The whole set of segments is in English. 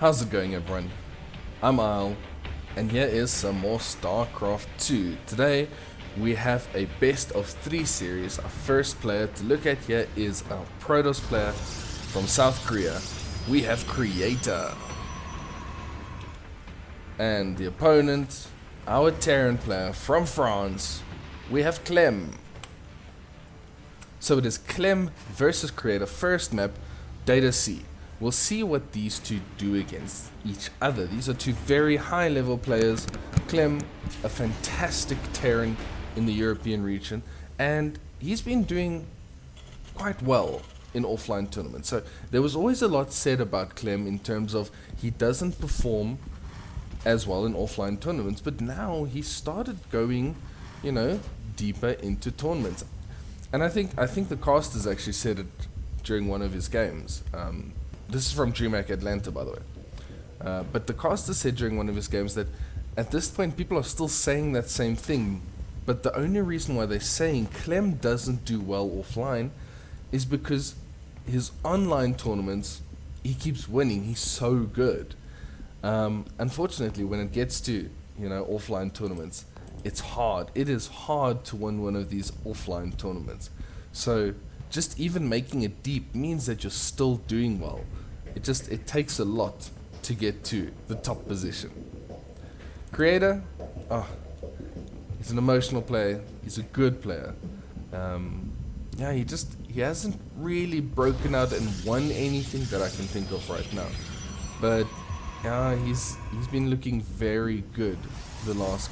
How's it going, everyone? I'm Isle, and here is some more StarCraft 2. Today we have a best of 3 series. Our first player to look at here is our Protoss player from South Korea. We have Creator. And the opponent, our Terran player from France, we have Clem. So it is Clem versus Creator. First map, Data C. We'll see what these two do against each other. These are two very high level players. Clem, a fantastic Terran in the European region, and he's been doing quite well in offline tournaments. So there was always a lot said about Clem in terms of he doesn't perform as well in offline tournaments, but now he started going, deeper into tournaments. And I think the casters actually said it during one of his games. This is from Dreamhack Atlanta, by the way. But the caster said during one of his games that at this point people are still saying that same thing, but the only reason why they're saying Clem doesn't do well offline is because his online tournaments, he keeps winning. He's so good. Unfortunately, when it gets to offline tournaments, it's hard. It is hard to win one of these offline tournaments. So just even making it deep means that you're still doing well. It takes a lot to get to the top position. Creator, he's an emotional player. He's a good player. He hasn't really broken out and won anything that I can think of right now. But he's been looking very good the last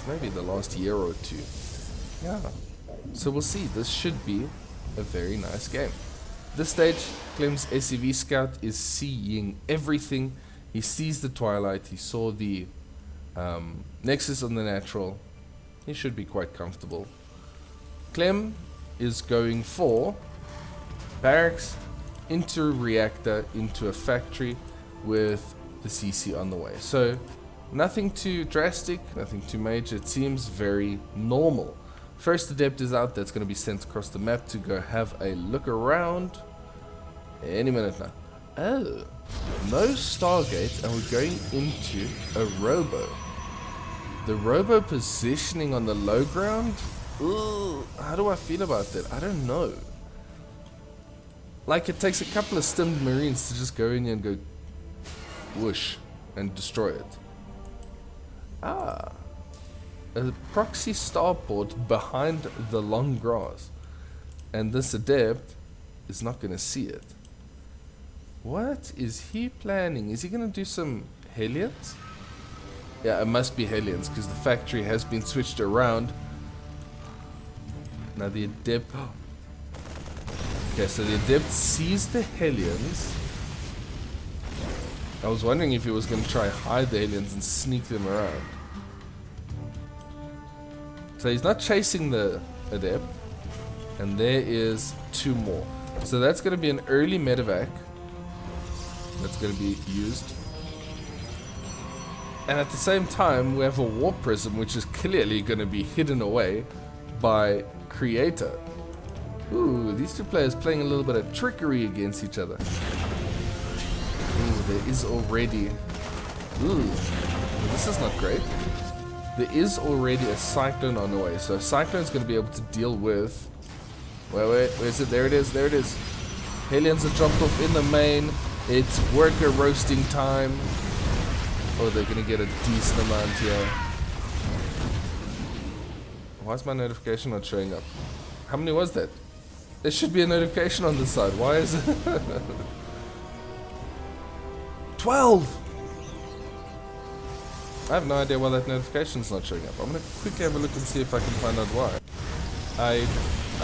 maybe the last year or two. So we'll see. This should be a very nice game. This stage, Clem's SCV scout is seeing everything. He sees the Twilight. He saw the Nexus on the natural. He should be quite comfortable. Clem is going for barracks into reactor into a factory with the CC on the way. So nothing too drastic, nothing too major. It seems very normal. First adept is out. That's going to be sent across the map to go have a look around any minute now. Oh, no Stargate, and we're going into a robo. The robo positioning on the low ground? Ooh, how do I feel about that? I don't know. Like, it takes a couple of stimmed marines to just go in here and go whoosh and destroy it. A proxy starport behind the long grass, and this adept is not going to see it. What is he planning? Is he going to do some Hellions? Yeah, it must be Hellions because the factory has been switched around. Now the adept... Okay, so the adept sees the Hellions. I was wondering if he was going to try hide the Hellions and sneak them around. So he's not chasing the adept, and there is 2 more. So that's going to be an early medevac that's going to be used. And at the same time, we have a warp prism, which is clearly going to be hidden away by Creator. Ooh, these two players playing a little bit of trickery against each other. Ooh, there is already... Ooh, this is not great. There is already a Cyclone on the way, so Cyclone's going to be able to deal with... Wait, where is it? There it is, there it is. Hellions are jumped off in the main. It's worker roasting time. Oh, they're going to get a decent amount here. Why is my notification not showing up? How many was that? There should be a notification on this side. Why is it? 12! I have no idea why that notification's not showing up. I'm going to quickly have a look and see if I can find out why. I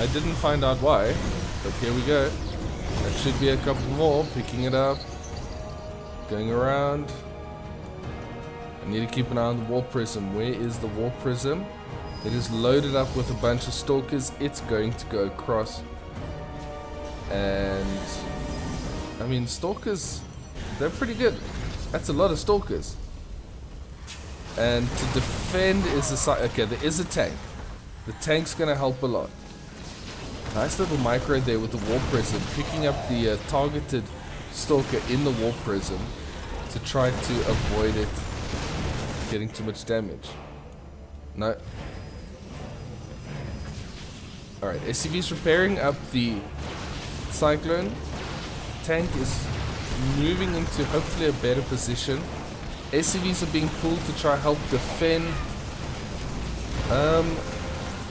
didn't find out why, but here we go. There should be a couple more. Picking it up. Going around. I need to keep an eye on the warp prism. Where is the warp prism? It is loaded up with a bunch of stalkers. It's going to go across. And I mean, stalkers, they're pretty good. That's a lot of stalkers. And to defend is a side. Okay, there is a tank. The tank's gonna help a lot. Nice little micro there with the warp prism, picking up the targeted stalker in the warp prism. to try to avoid it getting too much damage. No. Alright, SCV's repairing up the Cyclone. Tank is moving into hopefully a better position. SCVs are being pulled to try help defend.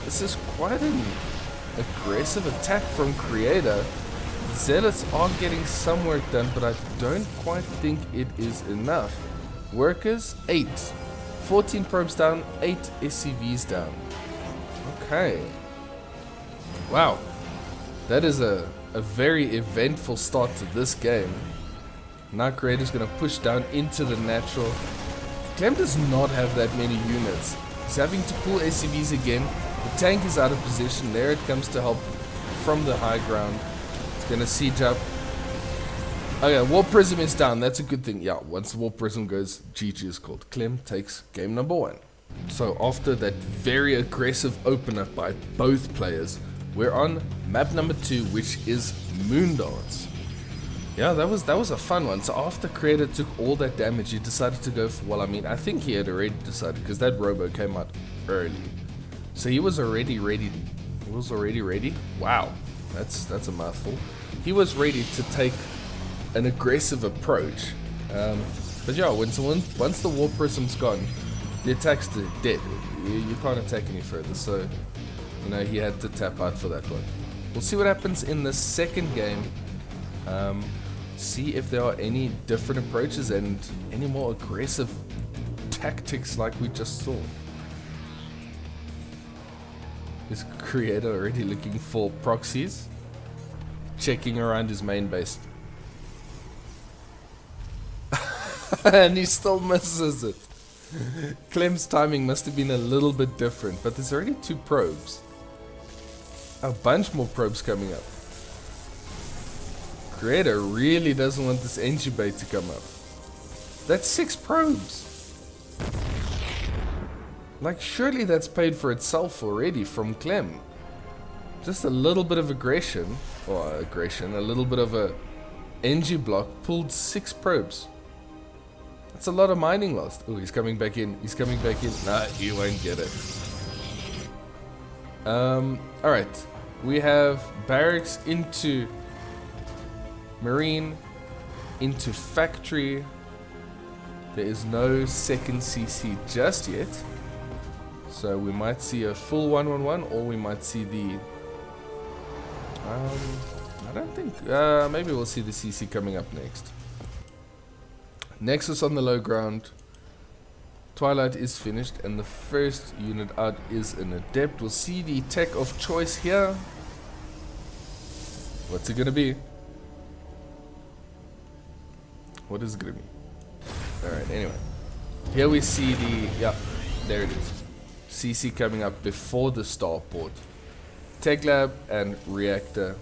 This is quite an aggressive attack from Creator. Zealots are getting some work done, but I don't quite think it is enough. Workers, 8. 14 probes down, 8 SCVs down. Okay. Wow. That is a very eventful start to this game. Now Creator's going to push down into the natural. Clem does not have that many units. He's having to pull SCVs again. The tank is out of position. There it comes to help from the high ground. It's going to siege up. Okay, Warp Prism is down. That's a good thing. Yeah, once the Warp Prism goes, GG is called. Clem takes game number 1. So after that very aggressive opener by both players, we're on map number 2, which is Moondance. Yeah, that was a fun one. So after Creator took all that damage, he decided to go for, well, I mean, I think he had already decided, because that robo came out early. So he was already ready. He was already ready. Wow, that's a mouthful. He was ready to take an aggressive approach. But yeah, once the Warp Prism's gone, the attack's dead. You can't attack any further. So, you know, he had to tap out for that one. We'll see what happens in the second game. See if there are any different approaches and any more aggressive tactics like we just saw. Is Creator already looking for proxies? Checking around his main base. And he still misses it. Clem's timing must have been a little bit different, but there's already 2 probes. A bunch more probes coming up. Creator really doesn't want this NG bait to come up. That's 6 probes. Like, surely that's paid for itself already from Clem. Just a little bit of aggression, a little bit of a NG block pulled 6 probes. That's a lot of mining lost. Oh, he's coming back in. He's coming back in. Nah, you won't get it. Alright. We have barracks into Marine, into factory. There is no second CC just yet. So we might see a full 1-1-1, or we might see the... I don't think... maybe we'll see the CC coming up next. Nexus on the low ground. Twilight is finished, and the first unit out is an Adept. We'll see the tech of choice here. What's it gonna be? What is it gonna be? Alright, anyway. Here we see the... yeah, there it is. CC coming up before the starport. Tech lab and reactor.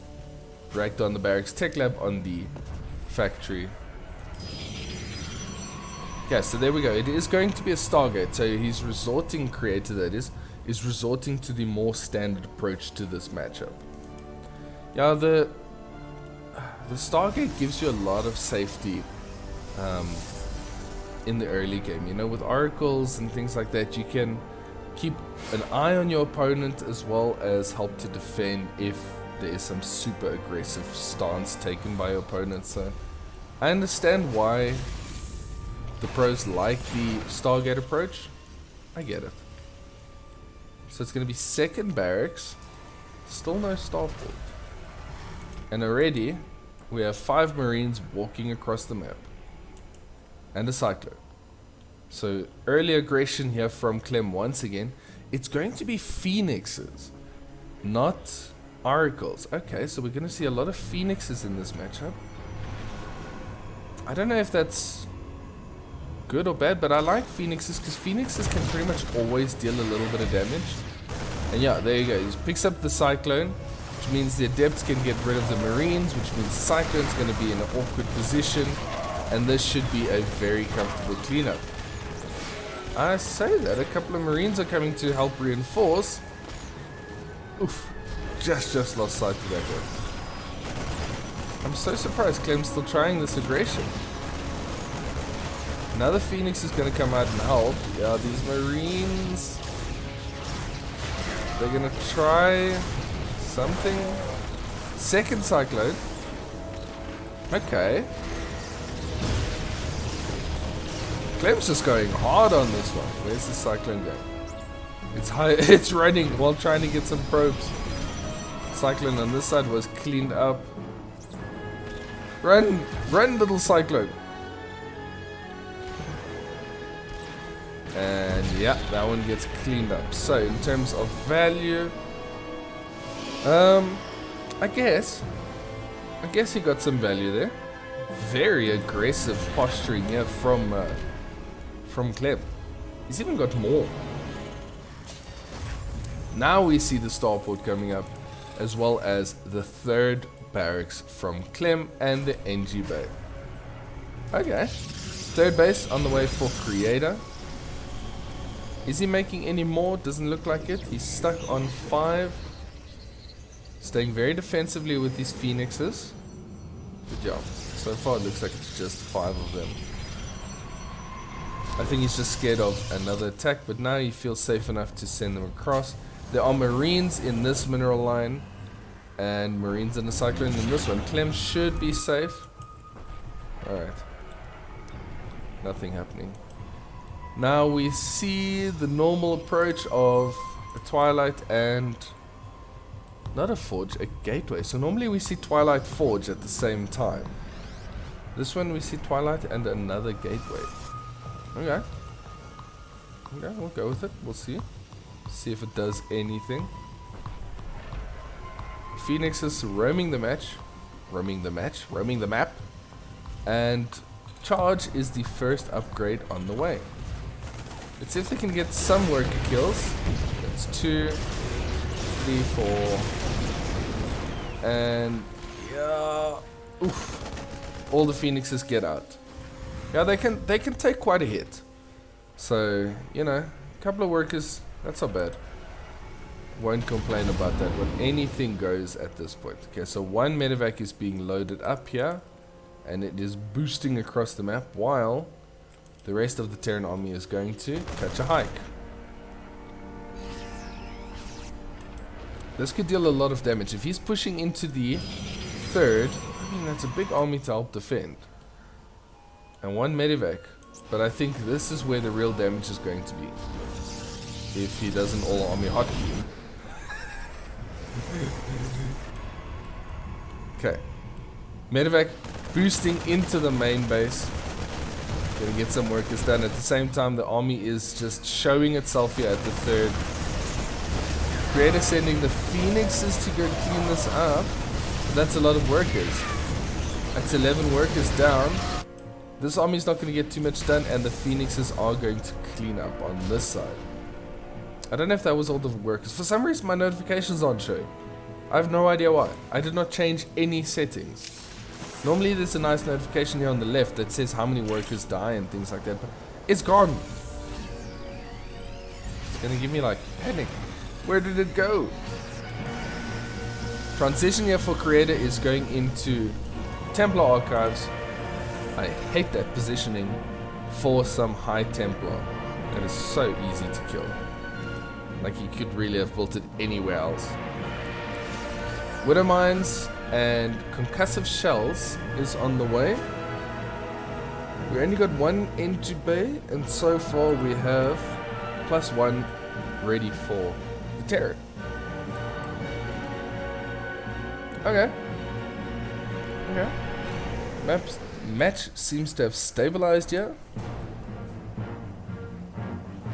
Reactor on the barracks. Tech lab on the factory. Yeah, so there we go. It is going to be a Stargate. So he's resorting, Creator that is resorting to the more standard approach to this matchup. Yeah, the Stargate gives you a lot of safety in the early game. You know, with oracles and things like that, you can keep an eye on your opponent as well as help to defend if there is some super aggressive stance taken by your opponent. So I understand why the pros like the Stargate approach. I get it. So it's going to be second barracks. Still no starport. And already we have 5 Marines walking across the map. And a Cyclone. So early aggression here from Clem once again. It's going to be Phoenixes, not Oracles. Okay, so we're going to see a lot of Phoenixes in this matchup. I don't know if that's good or bad, but I like Phoenixes because Phoenixes can pretty much always deal a little bit of damage. And yeah, there you go. He picks up the Cyclone, which means the Adepts can get rid of the Marines, which means the Cyclone's going to be in an awkward position. And this should be a very comfortable cleanup. I say that, a couple of Marines are coming to help reinforce. Oof, just lost sight of that one. I'm so surprised Clem's still trying this aggression. Another Phoenix is going to come out and help. Yeah, these Marines, they're going to try something. Second Cyclone. Okay. Clem's just going hard on this one. Where's the Cyclone going? It's high. It's running while trying to get some probes. Cyclone on this side was cleaned up. Run! Run, little Cyclone! And yeah, that one gets cleaned up. So in terms of value, I guess he got some value there. Very aggressive posturing here from Clem. He's even got more. Now we see the starport coming up, as well as the third barracks from Clem and the NG Bay. Okay, third base on the way for Creator. Is he making any more? Doesn't look like it. He's stuck on 5. Staying very defensively with these Phoenixes. Good job. So far it looks like it's just 5 of them. I think he's just scared of another attack, but now he feels safe enough to send them across. There are Marines in this mineral line, and Marines in the Cyclone in this one. Clem should be safe. Alright. Nothing happening. Now we see the normal approach of a Twilight and not a Forge, a Gateway. So normally we see Twilight Forge at the same time. This one we see Twilight and another Gateway. Okay. Okay, we'll go with it. We'll see. See if it does anything. Phoenix is roaming the match. Roaming the map. And Charge is the first upgrade on the way. Let's see if they can get some worker kills. That's 2, 3, 4. And yeah. Oof. All the Phoenixes get out. Yeah, they can take quite a hit. So, you know, a couple of workers, that's not bad. Won't complain about that when anything goes at this point. Okay, so one medevac is being loaded up here, and it is boosting across the map while the rest of the Terran army is going to catch a hike. This could deal a lot of damage. If he's pushing into the third, I mean, that's a big army to help defend. And one medevac. But I think this is where the real damage is going to be. If he does an all-army hotkey. Okay. Medevac boosting into the main base. Gonna get some workers done. At the same time, the army is just showing itself here at the third. Creator sending the Phoenixes to go clean this up. That's a lot of workers. That's 11 workers down. This army is not going to get too much done, and the Phoenixes are going to clean up on this side. I don't know if that was all the workers. For some reason, my notifications aren't showing. I have no idea why. I did not change any settings. Normally, there's a nice notification here on the left that says how many workers die and things like that, but it's gone. It's going to give me like panic. Where did it go? Transition here for Creator is going into Templar Archives. I hate that positioning for some High Templar. That is so easy to kill. Like, you could really have built it anywhere else. Widow Mines and Concussive Shells is on the way. We only got one NG Bay, and so far we have +1 ready for the Terran. Okay. Okay. Match seems to have stabilized here.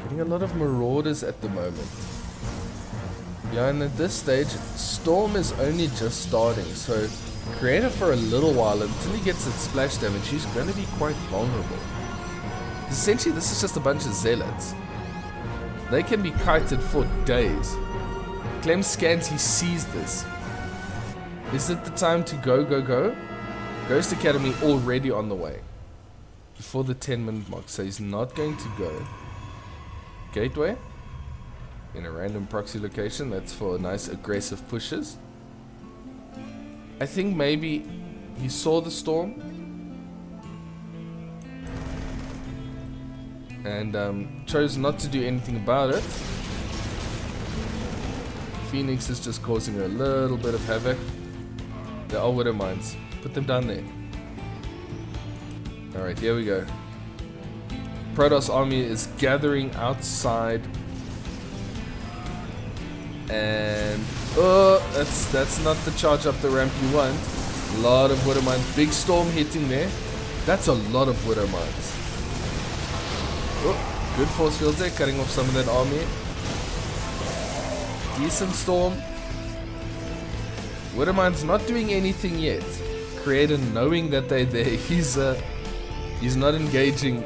Getting a lot of Marauders at the moment. Yeah, and at this stage, Storm is only just starting, so Creator for a little while, until he gets its splash damage, he's going to be quite vulnerable. Essentially, this is just a bunch of Zealots. They can be kited for days. Clem scans, he sees this. Is it the time to go, go, go? Ghost Academy already on the way. Before the 10-minute mark, so he's not going to go. Gateway. In a random proxy location, that's for nice aggressive pushes. I think maybe he saw the storm. and chose not to do anything about it. Phoenix is just causing a little bit of havoc. There are Widow Mines. Put them down there. Alright, here we go. Protoss army is gathering outside. And that's not the charge up the ramp you want. A lot of Widow Mines. Big storm hitting there. That's a lot of Widow Mines. Oh, good force fields there, cutting off some of that army. Decent storm. Widow Mine's not doing anything yet. Creator knowing that they're there, he's not engaging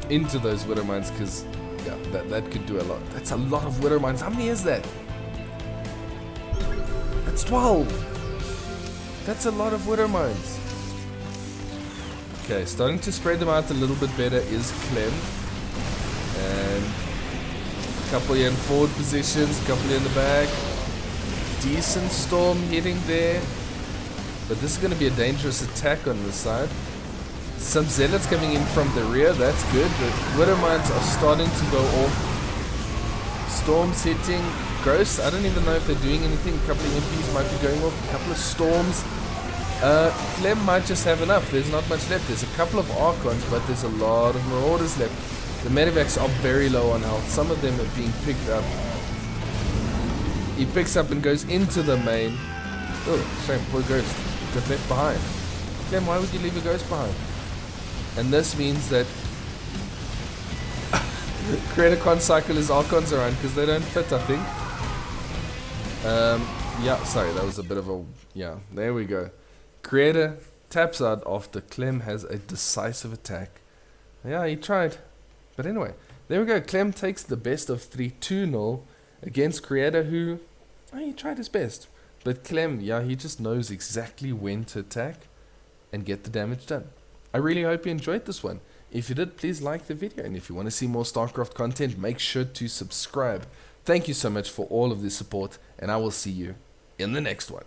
into those Widow Mines because yeah, that could do a lot. That's a lot of Widow Mines. How many is that? That's 12. That's a lot of Widow Mines. Okay, starting to spread them out a little bit better is Clem. And a couple here in forward positions, a couple here in the back. Decent storm hitting there. But this is going to be a dangerous attack on this side. Some zealots coming in from the rear, that's good. The Widow Mines are starting to go off. Storms hitting. Ghosts, I don't even know if they're doing anything. A couple of MPs might be going off. A couple of storms. Clem might just have enough. There's not much left. There's a couple of Archons, but there's a lot of Marauders left. The Medivacs are very low on health. Some of them are being picked up. He picks up and goes into the main. Oh, shame, poor Ghost. Got left behind. Clem, why would you leave a Ghost behind? And this means that Creator can't cycle his Archons around because they don't fit, I think. Yeah, sorry, that was a bit of a... Yeah, there we go. Creator taps out after Clem has a decisive attack. Yeah, he tried. But anyway, there we go. Clem takes the best of 3, 2-0 against Creator, who... Oh, he tried his best. But Clem, yeah, he just knows exactly when to attack and get the damage done. I really hope you enjoyed this one. If you did, please like the video. And if you want to see more StarCraft content, make sure to subscribe. Thank you so much for all of the support, and I will see you in the next one.